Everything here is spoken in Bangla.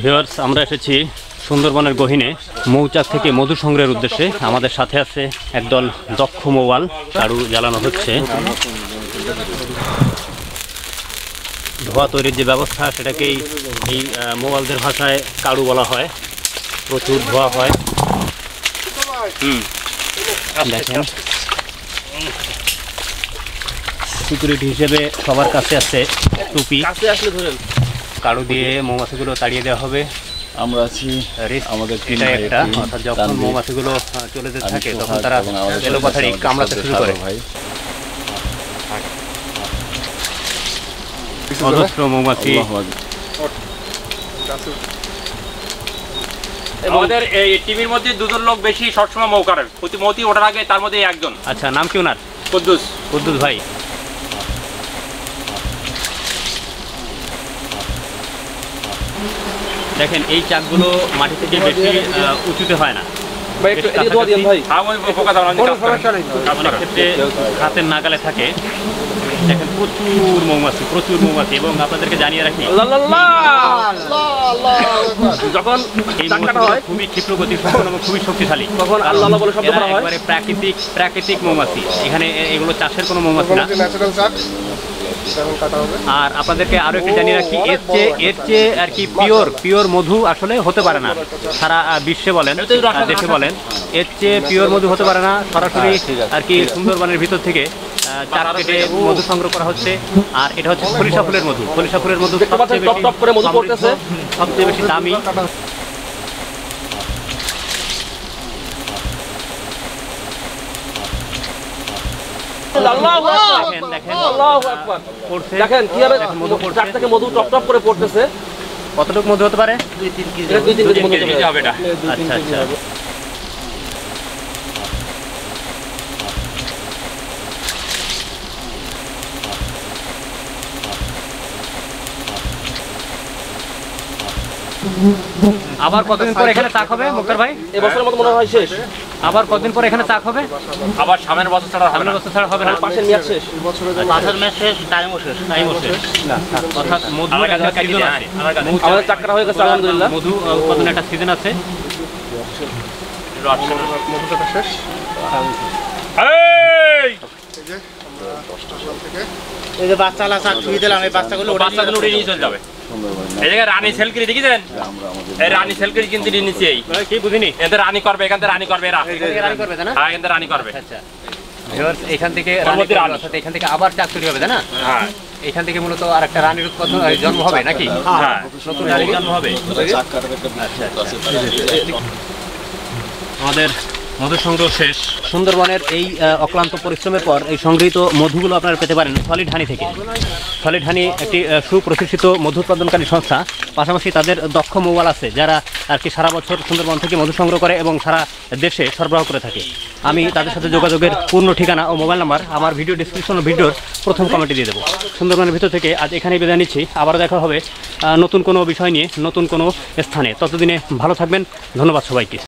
ভিউয়ার্স, আমরা এসেছি সুন্দরবনের গহীনে মৌচাক থেকে মধু সংগ্রহের উদ্দেশ্যে। আমাদের সাথে আছে একদল দক্ষ মৌয়াল। কাড়ু জ্বালানো হচ্ছে। ধোঁয়া তৈরির যে ব্যবস্থা সেটাকেই এই মৌয়ালদের ভাষায় কাড়ু বলা হয়। প্রচুর ধোঁয়া হয়। দেখেন, সিকিউরিটি হিসেবে সবার কাছে আছে টুপি। কাড়ু দিয়ে মৌমাছিগুলো তাড়িয়ে দেওয়া হবে। আমরা আছি আমাদের এটা একটা, অর্থাৎ যখন মৌমাছিগুলো চলে যেতে থাকে তখন তারা এলোপাথারি কামড়াতে শুরু করে। অজস্র মৌমাছি। আমাদের এই টিমের মধ্যে দুজন লোক বেশি সবসময় মৌকার প্রতিমতি ওঠার আগে, তার মধ্যে একজন। আচ্ছা, নাম কি ওনার? কুদ্দুস। কুদ্দুস ভাই। দেখেন, এই চাকগুলো মাটি থেকে বেশি উঁচুতে হয় না। অনেক ক্ষেত্রে হাতের নাগালে থাকে। দেখেন, প্রচুর মৌমাছি, প্রচুর মৌমাছি। এবং আপনাদেরকে জানিয়ে রাখি, যখন এই মৌমাছি খুবই ক্ষিপ্র গতি সম্পন্ন এবং খুবই শক্তিশালী, তখন একবারে প্রাকৃতিক মৌমাছি। এখানে এগুলো চাষের কোনো মৌমাছি না। আর আপনাদেরকে আরো একটু জানিয়ে রাখি, এর চেয়ে আর কি পিওর মধু আসলে হতে পারে না। সারা বিশ্বে বলেন, দেশে বলেন, এর চেয়ে পিওর মধু হতে পারে না। সরাসরি আর কি সুন্দরবনের ভিতর থেকে চাক কেটে মধু সংগ্রহ করা হচ্ছে। আর এটা হচ্ছে সরিষা ফুলের মধু। সরিষা ফুলের মধু সবচেয়ে বেশি দামি। দেখেন কিভাবে চাক থেকে মধু টপ টপ করে পড়তেছে। কতটুকু মধু হতে পারে? 2-3 কেজি হবে এটা। আচ্ছা আচ্ছা। আবার কতদিন পর এখানে চাক হবে মুক্তার ভাই? এবছরের মতো মনে হয় শেষ। আবার কতদিন পর এখানে চাক হবে? আবার সামনের বছর ছাড়া হবে না। বছর ছাড়া হবে না। পাশের মেয়াদ শেষ, পাশের মেয়াদ শেষ, টাইমও শেষ। অর্থাৎ মধু একটা সিজন আছে। আমাদের চাক কাটা হয়ে গেছে আলহামদুলিল্লাহ। মধু উৎপাদনের একটা সিজন আছে। মধুটা শেষ। এই যে বাচ্চালা চাক ছুঁয়ে দিলাম, এই বাচ্চাগুলো উড়ে নিয়ে চলে যাবে। এই জায়গায় রানী সেলকিরি দেখেছেন? এই রানী সেলকিরি কিন্তু নিচে কি বুঝিনি। এদের রানী করবে, এখান থেকে রানী করবে এরা। রানী করবে তাই না? হ্যাঁ, এখান থেকে রানী করবে। আচ্ছা, এখান থেকে এখান থেকে আবার চাক তৈরি হবে তাই না? হ্যাঁ, এখান থেকে মূলত আর একটা রানীর উৎপাদন জন্ম হবে নাকি? হ্যাঁ, নতুন রানীর জন্ম হবে। আমাদের মধু সংগ্রহ শেষ। সুন্দরবনের এই অক্লান্ত পরিশ্রমের পর এই সংগৃহীত মধুগুলো আপনারা পেতে পারেন সলিড হানি থেকে। সলিড হানি একটি সুপ্রতিষ্ঠিত মধু উৎপাদনকারী সংস্থা। পাশাপাশি তাদের দক্ষ মৌয়াল আছে যারা আর কি সারা বছর সুন্দরবন থেকে মধু সংগ্রহ করে এবং সারা দেশে সরবরাহ করে থাকে। আমি তাদের সাথে যোগাযোগের পূর্ণ ঠিকানা ও মোবাইল নাম্বার আমার ভিডিও ডিসক্রিপশন ভিডিওর প্রথম কমেন্টে দিয়ে দেবো। সুন্দরবনের ভিতর থেকে আজ এখানেই বিদায় নিচ্ছি। আবারও দেখা হবে নতুন কোনো বিষয় নিয়ে, নতুন কোনো স্থানে। ততদিনে ভালো থাকবেন। ধন্যবাদ সবাইকে।